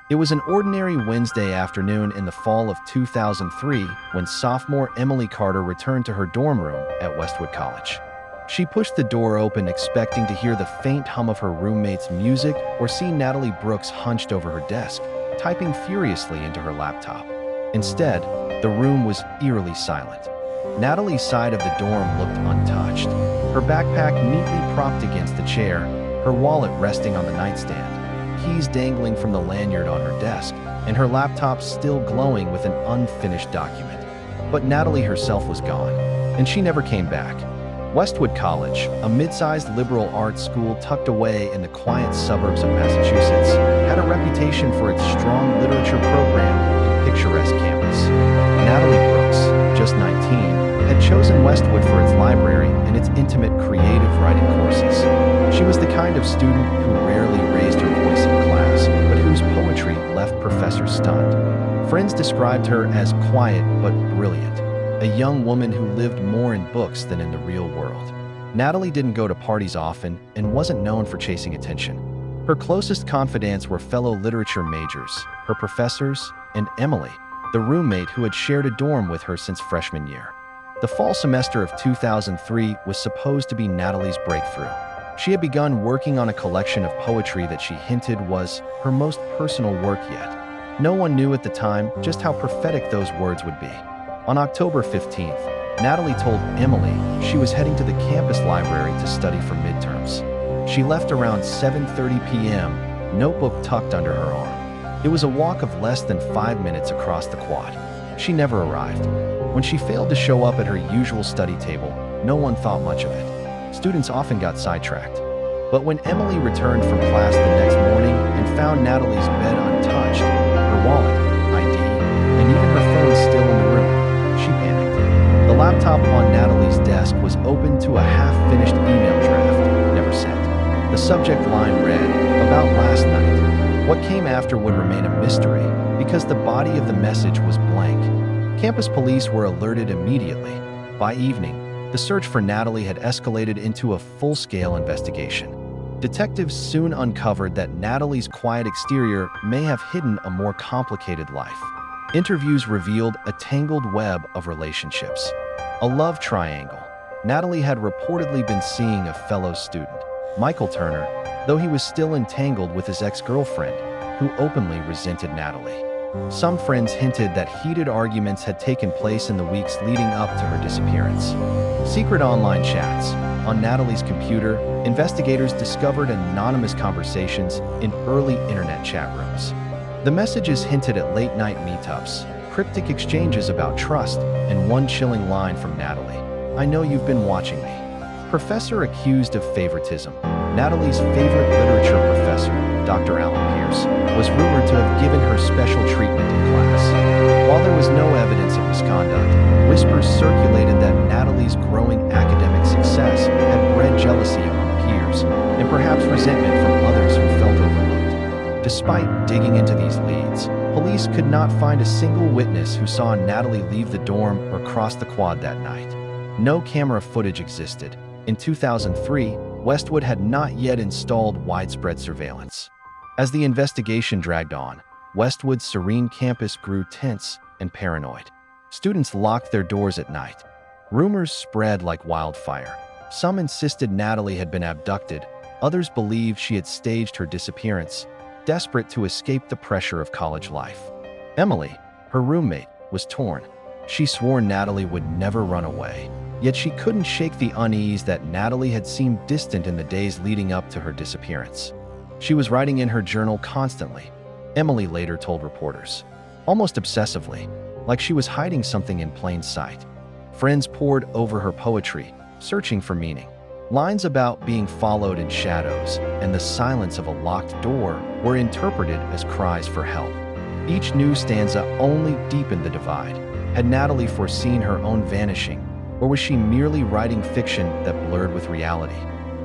It was an ordinary Wednesday afternoon in the fall of 2003 when sophomore Emily Carter returned to her dorm room at Westwood College. She pushed the door open expecting to hear the faint hum of her roommate's music or see Natalie Brooks hunched over her desk, typing furiously into her laptop. Instead, the room was eerily silent. Natalie's side of the dorm looked untouched, her backpack neatly propped against the chair, her wallet resting on the nightstand, keys dangling from the lanyard on her desk, and her laptop still glowing with an unfinished document. But Natalie herself was gone, and she never came back. Westwood College, a mid-sized liberal arts school tucked away in the quiet suburbs of Massachusetts, had a reputation for its strong literature program and picturesque campus. Natalie Brooks, just 19, had chosen Westwood for its library and its intimate creative writing courses. She was the kind of student who rarely raised her voice in class, but whose poetry left professors stunned. Friends described her as quiet but brilliant, a young woman who lived more in books than in the real world. Natalie didn't go to parties often and wasn't known for chasing attention. Her closest confidants were fellow literature majors, her professors, and Emily, the roommate who had shared a dorm with her since freshman year. The fall semester of 2003 was supposed to be Natalie's breakthrough. She had begun working on a collection of poetry that she hinted was her most personal work yet. No one knew at the time just how prophetic those words would be. On October 15th, Natalie told Emily she was heading to the campus library to study for midterms. She left around 7:30 p.m., notebook tucked under her arm. It was a walk of less than 5 minutes across the quad. She never arrived. When she failed to show up at her usual study table, no one thought much of it. Students often got sidetracked. But when Emily returned from class the next morning and found Natalie's bed untouched, her wallet, ID, and even her phone still in the room, she panicked. The laptop on Natalie's desk was open to a half-finished email draft, never sent. The subject line read, "About last night." What came after would remain a mystery because the body of the message was blank. Campus police were alerted immediately. By evening, the search for Natalie had escalated into a full-scale investigation. Detectives soon uncovered that Natalie's quiet exterior may have hidden a more complicated life. Interviews revealed a tangled web of relationships. A love triangle. Natalie had reportedly been seeing a fellow student, Michael Turner, though he was still entangled with his ex-girlfriend, who openly resented Natalie. Some friends hinted that heated arguments had taken place in the weeks leading up to her disappearance. Secret online chats. On Natalie's computer, investigators discovered anonymous conversations in early internet chat rooms. The messages hinted at late-night meetups, cryptic exchanges about trust, and one chilling line from Natalie. "I know you've been watching me." Professor accused of favoritism. Natalie's favorite literature professor, Dr. Alan Pierce, was rumored to have given her special treatment in class. While there was no evidence of misconduct, whispers circulated that Natalie's growing academic success had bred jealousy among peers, and perhaps resentment from others who felt overlooked. Despite digging into these leads, police could not find a single witness who saw Natalie leave the dorm or cross the quad that night. No camera footage existed. In 2003, Westwood had not yet installed widespread surveillance. As the investigation dragged on, Westwood's serene campus grew tense and paranoid. Students locked their doors at night. Rumors spread like wildfire. Some insisted Natalie had been abducted. Others believed she had staged her disappearance, desperate to escape the pressure of college life. Emily, her roommate, was torn. She swore Natalie would never run away. Yet she couldn't shake the unease that Natalie had seemed distant in the days leading up to her disappearance. She was writing in her journal constantly, Emily later told reporters, almost obsessively, like she was hiding something in plain sight. Friends pored over her poetry, searching for meaning. Lines about being followed in shadows and the silence of a locked door were interpreted as cries for help. Each new stanza only deepened the divide. Had Natalie foreseen her own vanishing, or was she merely writing fiction that blurred with reality?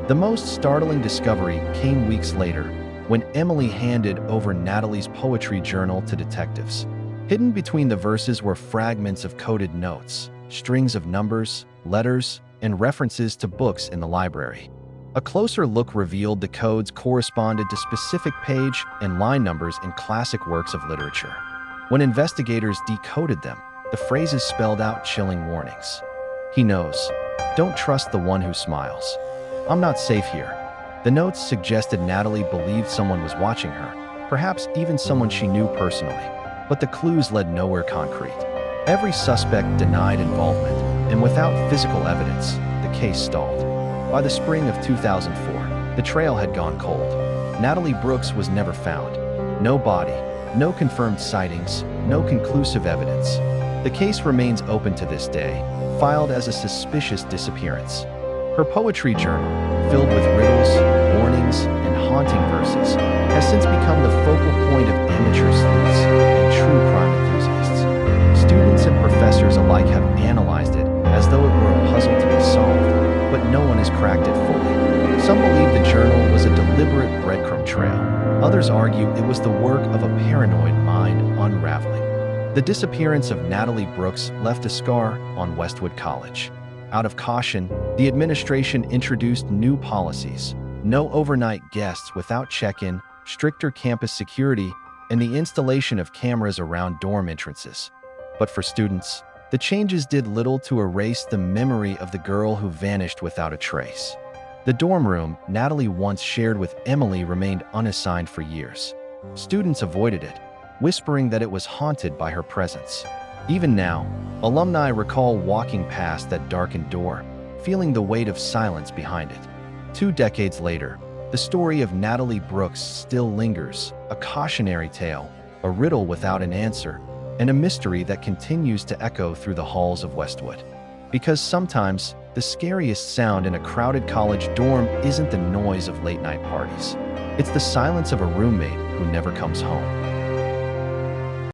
The most startling discovery came weeks later, when Emily handed over Natalie's poetry journal to detectives. Hidden between the verses were fragments of coded notes, strings of numbers, letters, and references to books in the library. A closer look revealed the codes corresponded to specific page and line numbers in classic works of literature. When investigators decoded them, the phrases spelled out chilling warnings. "He knows. Don't trust the one who smiles. I'm not safe here." The notes suggested Natalie believed someone was watching her, perhaps even someone she knew personally, but the clues led nowhere concrete. Every suspect denied involvement, and without physical evidence, the case stalled. By the spring of 2004, the trail had gone cold. Natalie Brooks was never found. No body, no confirmed sightings, no conclusive evidence. The case remains open to this day, filed as a suspicious disappearance. Her poetry journal, filled with riddles, warnings, and haunting verses, has since become the focal point of amateur sleuths and true crime enthusiasts. Students and professors alike have analyzed it as though it were a puzzle to be solved, but no one has cracked it fully. Some believe the journal was a deliberate breadcrumb trail. Others argue it was the work of a paranoid mind unraveling. The disappearance of Natalie Brooks left a scar on Westwood College. Out of caution, the administration introduced new policies: no overnight guests without check-in, stricter campus security, and the installation of cameras around dorm entrances. But for students, the changes did little to erase the memory of the girl who vanished without a trace. The dorm room Natalie once shared with Emily remained unassigned for years. Students avoided it, whispering that it was haunted by her presence. Even now, alumni recall walking past that darkened door, feeling the weight of silence behind it. 2 decades later, the story of Natalie Brooks still lingers, a cautionary tale, a riddle without an answer, and a mystery that continues to echo through the halls of Westwood. Because sometimes, the scariest sound in a crowded college dorm isn't the noise of late-night parties. It's the silence of a roommate who never comes home.